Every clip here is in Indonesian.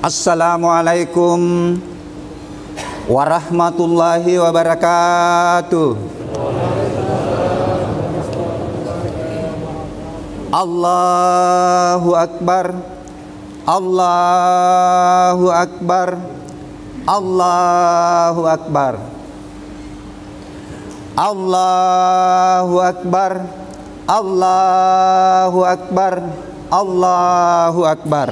Assalamualaikum warahmatullahi wabarakatuh. Allahu Akbar, Allahu Akbar, Allahu Akbar, Allahu Akbar, Allahu Akbar, Allahu Akbar,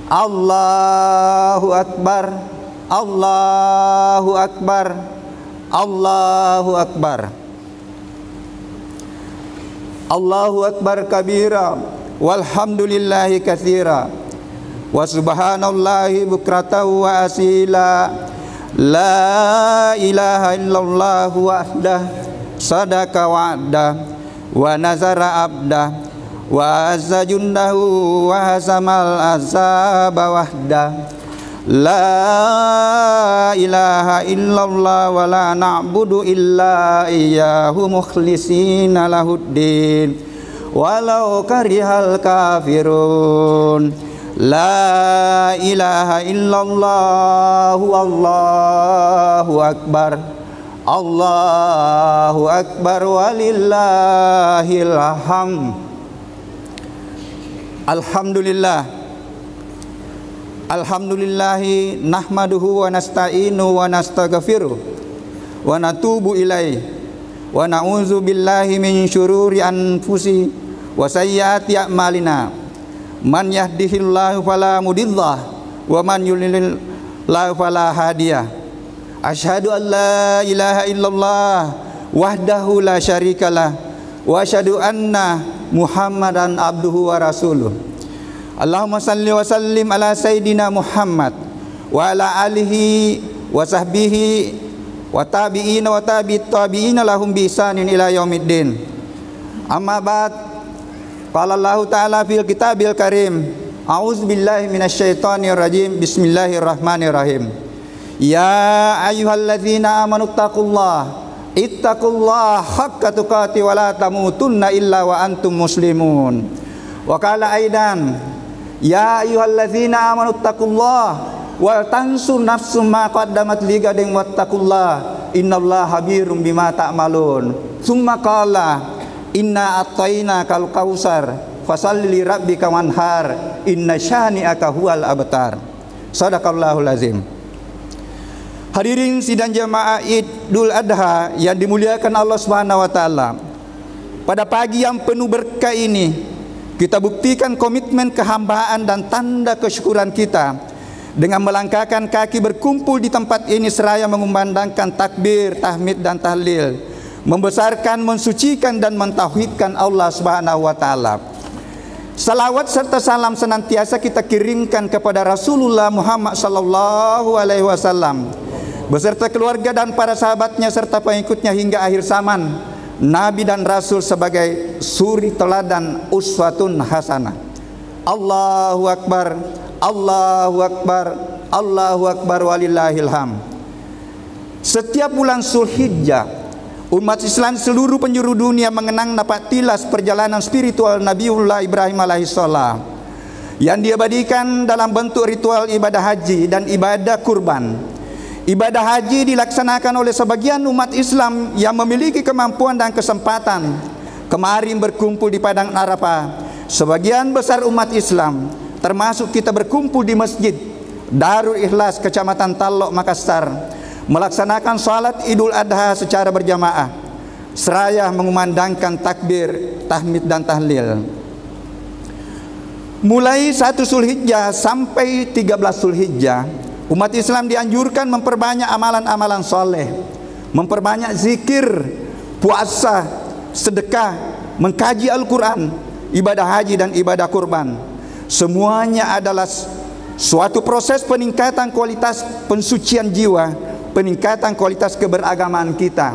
Allahu Akbar, Allahu Akbar, Allahu Akbar, Allahu Akbar kabira, walhamdulillahi katsira, wa subhanallahi bukratan wa asila, la ilaha illallah wahdah, sadaka wa'dah, wa nazara abdah, wa azza jundahu wa hasamal azaba wahdah, la ilaha illallah wa la na'budu illa iyyahu mukhlishina lahuddin walau karihal kafirun. La ilaha illallah, Allahu Akbar, Allahu Akbar, walillahil hamd. Alhamdulillah, alhamdulillahi nahmaduhu wa nasta'inu wa nastaghfiruh wa natubu ilaih wa na'udzu billahi min syururi anfusina wa sayyiati a'malina. Man yahdihillahu fala mudillah wa man yudlilillahu fala hadiyah. Asyhadu an la ilaha illallah wahdahu la syarikalah wa asyhadu anna Muhammadan abduhu wa rasuluh. Allahumma salli wa sallim ala sayyidina Muhammad wa ala alihi wa sahbihi wa tabi'ina wa tabi'it tabi'ina lahum bi ihsanin ila yaumiddin. Amma ba'd. Qala Allah ta'ala fil kitabil karim, a'udzubillahi minasyaitonir rajim, bismillahirrahmanirrahim. Ya ayyuhalladzina amanu ittaqullaha haqqa tuqatih wa la tamutunna illa wa antum muslimun. Wa qala aidan, ya ayyuhalladzina amanu ittaqullaha wa tansur nafsum ma qaddamat ligadin wattaqullaha innallaha habirum bima ta'malun. Tsumma qala, inna atainakal kausar fasalli li rabbika wanhar inna syani'aka huwal abtar. Shadaqallahul azim. Hadirin sidang jamaah Idul Adha yang dimuliakan Allah Subhanahu wa taala. Pada pagi yang penuh berkah ini, kita buktikan komitmen kehambaan dan tanda kesyukuran kita dengan melangkahkan kaki berkumpul di tempat ini seraya mengumandangkan takbir, tahmid dan tahlil, membesarkan, mensucikan dan mentauhidkan Allah Subhanahu wa taala. Salawat serta salam senantiasa kita kirimkan kepada Rasulullah Muhammad sallallahu alaihi wasallam beserta keluarga dan para sahabatnya serta pengikutnya hingga akhir zaman, Nabi dan Rasul sebagai suri teladan uswatun hasanah. Allahu Akbar, Allahu Akbar, Allahu Akbar, walillahil hamd. Setiap bulan Zulhijjah, umat Islam seluruh penjuru dunia mengenang napak tilas perjalanan spiritual Nabiullah Ibrahim alaihissalam yang diabadikan dalam bentuk ritual ibadah haji dan ibadah kurban. Ibadah haji dilaksanakan oleh sebagian umat Islam yang memiliki kemampuan dan kesempatan kemarin berkumpul di Padang Arafah. Sebagian besar umat Islam, termasuk kita, berkumpul di Masjid Darul Ikhlas Kecamatan Talok Makassar, melaksanakan salat Idul Adha secara berjamaah seraya mengumandangkan takbir, tahmid dan tahlil. Mulai 1 Zulhijjah sampai 13 Zulhijjah, umat Islam dianjurkan memperbanyak amalan-amalan soleh, memperbanyak zikir, puasa, sedekah, mengkaji Al-Quran, ibadah haji dan ibadah kurban. Semuanya adalah suatu proses peningkatan kualitas pensucian jiwa, peningkatan kualitas keberagamaan kita.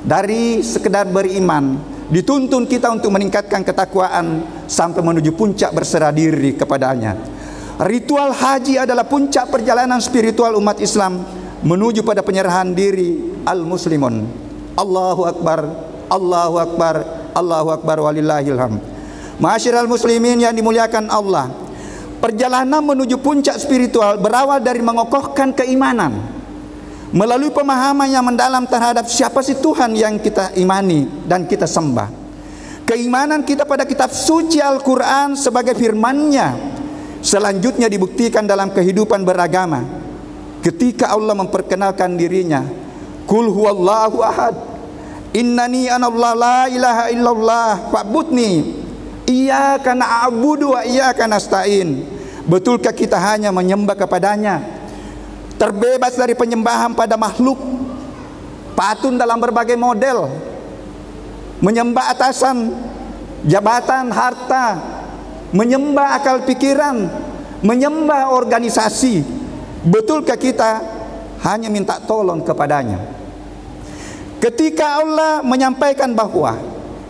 Dari sekedar beriman, dituntun kita untuk meningkatkan ketakwaan sampai menuju puncak berserah diri kepadanya. Ritual haji adalah puncak perjalanan spiritual umat Islam menuju pada penyerahan diri al-muslimun. Allahu Akbar, Allahu Akbar, Allahu Akbar, walillahil hamd. Ma'asyiral muslimin yang dimuliakan Allah, Perjalanan menuju puncak spiritual berawal dari mengokohkan keimanan melalui pemahaman yang mendalam terhadap siapa sih Tuhan yang kita imani dan kita sembah. Keimanan kita pada kitab suci Al-Quran sebagai firman-Nya selanjutnya dibuktikan dalam kehidupan beragama ketika Allah memperkenalkan dirinya, Qul huwallahu ahad, innani anallah la ilaha illallah fa'budni iyyaka na'budu wa iyyaka nasta'in. Betulkah kita hanya menyembah kepadanya, terbebas dari penyembahan pada makhluk, patung dalam berbagai model, menyembah atasan, jabatan, harta, menyembah akal pikiran, menyembah organisasi? Betulkah kita hanya minta tolong kepadanya? Ketika Allah menyampaikan bahwa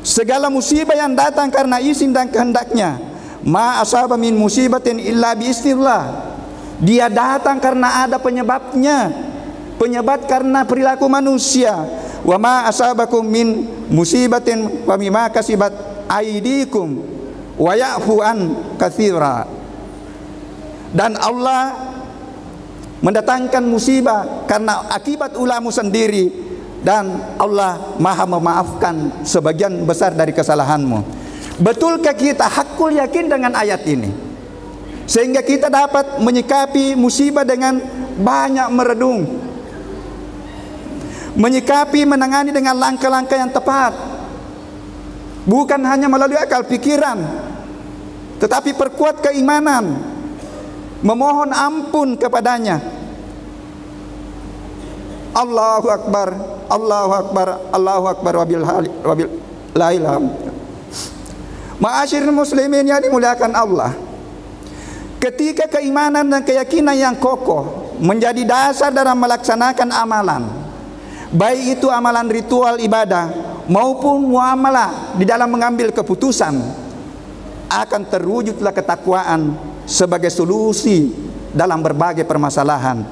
segala musibah yang datang karena izin dan kehendaknya, ma asaba min musibatin illa biiznillah, dia datang karena ada penyebabnya, penyebab karena perilaku manusia. Wa ma asabakum min musibatin fa mimma kasibat aydikum wa ya'fu an katsira. Dan Allah mendatangkan musibah karena akibat ulahmu sendiri, dan Allah maha memaafkan sebagian besar dari kesalahanmu. Betulkah kita hakul yakin dengan ayat ini sehingga kita dapat menyikapi musibah dengan banyak merenung, menyikapi, menangani dengan langkah-langkah yang tepat, bukan hanya melalui akal pikiran, tetapi perkuat keimanan, memohon ampun kepadanya. Allahu Akbar, Allahu Akbar, Allahu Akbar, wabil ilham. Ma'asyiral muslimin yang dimuliakan Allah, ketika keimanan dan keyakinan yang kokoh menjadi dasar dalam melaksanakan amalan, baik itu amalan ritual ibadah maupun muamalah di dalam mengambil keputusan, akan terwujudlah ketakwaan sebagai solusi dalam berbagai permasalahan.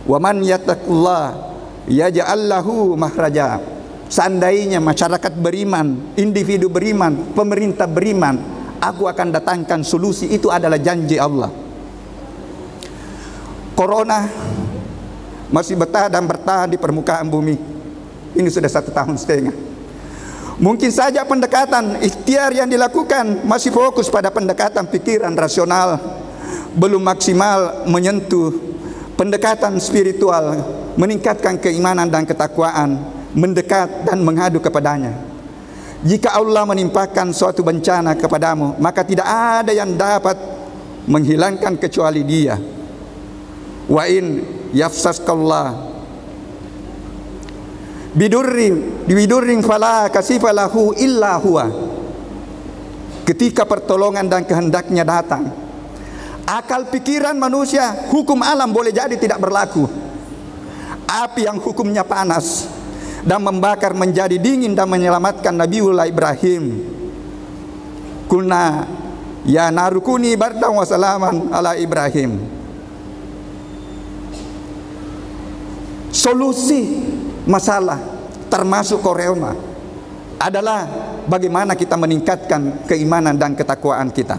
Wa man yattaqillah yaj'al lahu makhraja. Seandainya masyarakat beriman, individu beriman, pemerintah beriman, aku akan datangkan solusi. Itu adalah janji Allah. Corona masih bertahan di permukaan bumi. Ini sudah 1,5 tahun. Mungkin saja pendekatan ikhtiar yang dilakukan masih fokus pada pendekatan pikiran rasional, belum maksimal menyentuh pendekatan spiritual, meningkatkan keimanan dan ketakwaan, mendekat dan mengadu kepadanya. Jika Allah menimpakan suatu bencana kepadamu, maka tidak ada yang dapat menghilangkan kecuali Dia. Wa in yafsaskallah bidurrin fala kasifalahu illa huwa. Ketika pertolongan dan kehendaknya datang, akal pikiran manusia, hukum alam boleh jadi tidak berlaku. Api yang hukumnya panas dan membakar menjadi dingin dan menyelamatkan Nabiullah Ibrahim. Kulna ya narukuni bardan wa salaman ala Ibrahim. Solusi masalah termasuk corona adalah bagaimana kita meningkatkan keimanan dan ketakwaan kita.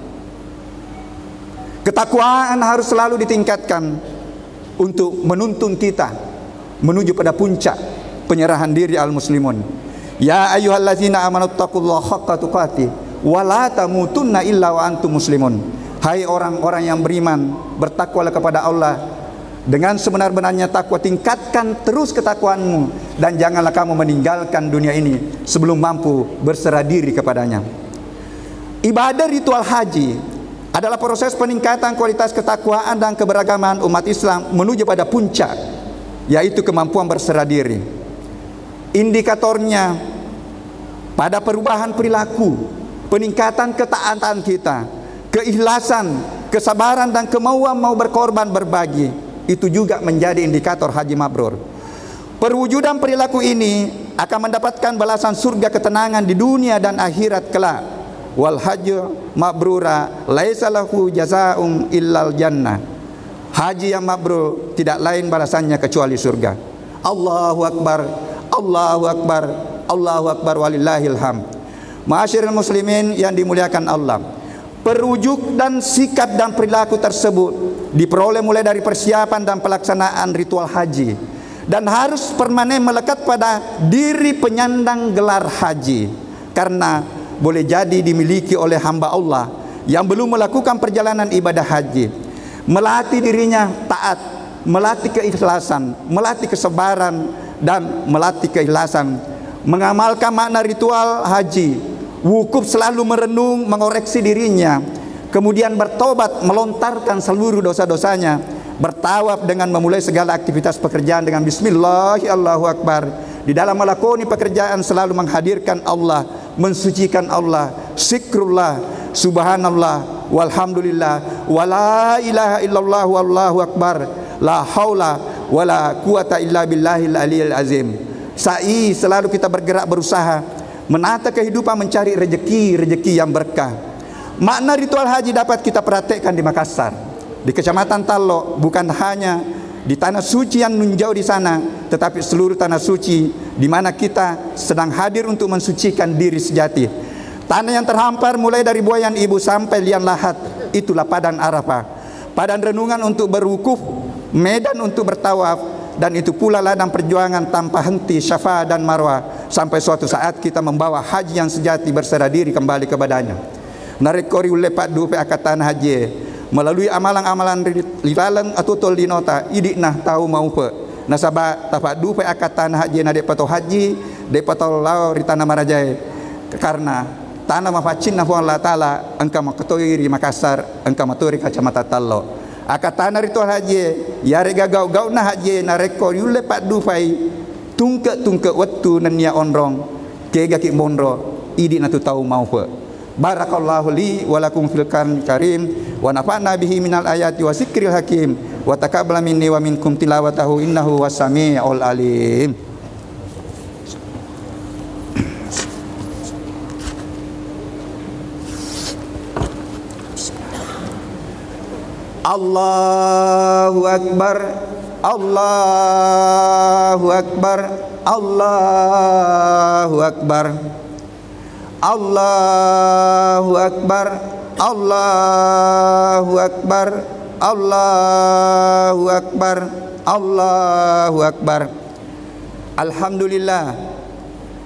Ketakwaan harus selalu ditingkatkan untuk menuntun kita menuju pada puncak penyerahan diri al-muslimun. Ya ayyuhallazina amanu taqullaha haqqa tuqatih wa la tamutunna illa wa antum muslimun. Hai orang-orang yang beriman, bertakwalah kepada Allah dengan sebenar-benarnya takwa. Tingkatkan terus ketakwaanmu dan janganlah kamu meninggalkan dunia ini sebelum mampu berserah diri kepadanya. Ibadah ritual haji adalah proses peningkatan kualitas ketakwaan dan keberagaman umat Islam menuju pada puncak, yaitu kemampuan berserah diri. Indikatornya pada perubahan perilaku, peningkatan ketaatan kita, keikhlasan, kesabaran dan kemauan mau berkorban berbagi. Itu juga menjadi indikator haji mabrur. Perwujudan perilaku ini akan mendapatkan balasan surga ketenangan di dunia dan akhirat kelak. Wal hajju mabrura laisa lahu jazaa'un illal jannah. Haji yang mabrur tidak lain balasannya kecuali surga. Allahu Akbar, Allahu Akbar, Allahu Akbar walillahil hamd. Ma'asyiral muslimin yang dimuliakan Allah, Perujuk dan sikap dan perilaku tersebut diperoleh mulai dari persiapan dan pelaksanaan ritual haji, dan harus permanen melekat pada diri penyandang gelar haji, karena boleh jadi dimiliki oleh hamba Allah yang belum melakukan perjalanan ibadah haji. Melatih dirinya taat, melatih keikhlasan, melatih kesabaran, dan melatih keikhlasan, mengamalkan makna ritual haji, wukuf selalu merenung, mengoreksi dirinya, kemudian bertobat, melontarkan seluruh dosa-dosanya, bertawaf dengan memulai segala aktivitas pekerjaan dengan bismillah, Allahu Akbar. Di dalam melakoni pekerjaan selalu menghadirkan Allah, mensucikan Allah, zikrullah, subhanallah, walhamdulillah, wala ilaha illallah, wallahu akbar, la haula wala quwata illa billahil aliyil azim. Sa'i, selalu kita bergerak berusaha menata kehidupan, mencari rezeki yang berkah. Makna ritual haji dapat kita praktekkan di Makassar, di Kecamatan Tallo, bukan hanya di tanah suci yang menjauh di sana, tetapi seluruh tanah suci di mana kita sedang hadir untuk mensucikan diri sejati. Tanah yang terhampar mulai dari Buayan Ibu sampai Lian Lahat, itulah padang Arafah, padang renungan untuk berwukuf, medan untuk bertawaf, dan itu pula ladang perjuangan tanpa henti Syafa dan Marwah, sampai suatu saat kita membawa haji yang sejati berserah diri kembali kepadanya. Narekori ulepat dupe akatan haji melalui amalan-amalan lilalan atau tol di nota idik nah tahu mau pe nasabah tapak dupe akatan haji na depato haji depato lau di tanah Marajai, karena tanah mafacin na Allah Ta'ala engkau makatoi di Makassar, engkau maturi Kacamata Tallo akatana ritual haji ya rega gau na haji na rekor yule pak dufai tungke waktu nanya onrong kega ki monro idik na tu tahu mau pe. Barakallahu li wa lakum fil Qur'anil karim wa nafa'na bihi minal ayati wa zikril hakim wa taqabbal minni wa minkum tilawatahu innahu was-sami'ul alim. Allahu akbar, Allahu akbar, Allahu akbar, Allahu akbar, Allahu akbar, Allahu akbar, Allahu akbar. Alhamdulillah,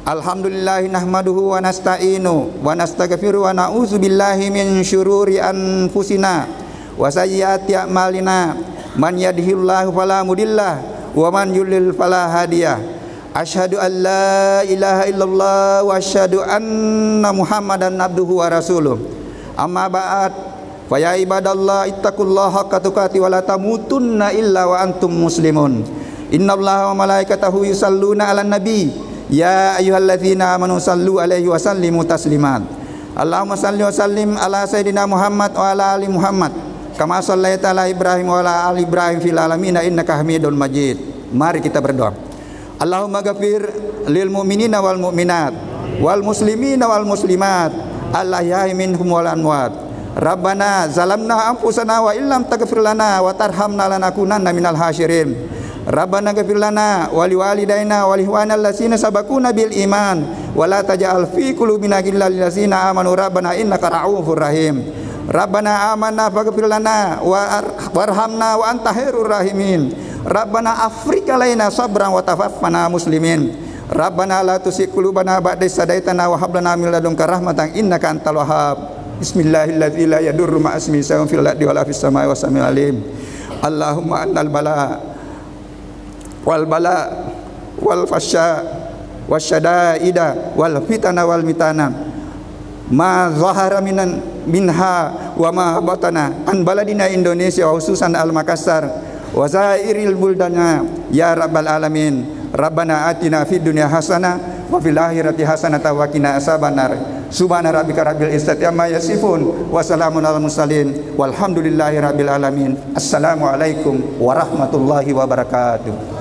alhamdulillah nahmaduhu wa nasta'inu wa nastaghfiru wa na'udzu billahi min syururi anfusina wa sayyiati a'malina. Man yahdihillahu fala mudillah wa man yudlil fala hadiyah. Asyhadu an la ilaha illallah wa asyhadu anna Muhammadan abduhu wa rasuluh. Amma ba'd, fa ya ibadallah ittaqullaha haqqa tuqatih wa la tamutunna illa wa antum muslimun. Innallaha wa malaikatahu yusalluna 'alan nabi ya ayyuhalladzina amanu sallu alaihi wa sallimu tasliman. Allahumma salli wa sallim ala sayidina Muhammad wa ala ali Muhammad kama shallaita ala Ibrahim wa ala ali Ibrahim fil alamin innaka Hamidul Majid. Mari kita berdoa. Allahumma ghafir lil mu'minina wal mu'minat wal muslimina wal muslimat al-ahya'i minhum wal amwat. Rabbana zalamna anfusana wa illam taghfir lana wa tarhamna lanakunanna minal hasyirin. Rabbana ghafir lana wa liwalidayna wa lihwanal ladzina sabaquna bil iman wa la taj'al fi qulubina ghillan lil ladzina amanu rabbana innaka ra'ufur rahim. Rabbana amanna faghfir lana warhamna wa anta khairur rahimin. Rabbana afriq alaina sabran wa tawaffana muslimin. Rabbana la tuzigh qulubana ba'da idh hadaitana wa hab lana min ladunka rahmatan innaka antal wahhab. Bismillahirrahmanirrahim. La yadurru ma ismi shay'un fil ardi wa la fis samai wa samiul alim. Allahumma annal bala wal fasya wasyadaida wal fitana wal mitana ma zahara minha wa ma batana an baladina Indonesia wa khususan al Makassar wa zairil buldana ya rabbal alamin. Rabbana atina fid dunya hasanah wa fil akhirati hasanah wa qina azabannar. Subhana rabbika rabbil izzati amma yasifun wa salamun alal mursalin walhamdulillahi rabbil alamin. Assalamualaikum warahmatullahi wabarakatuh.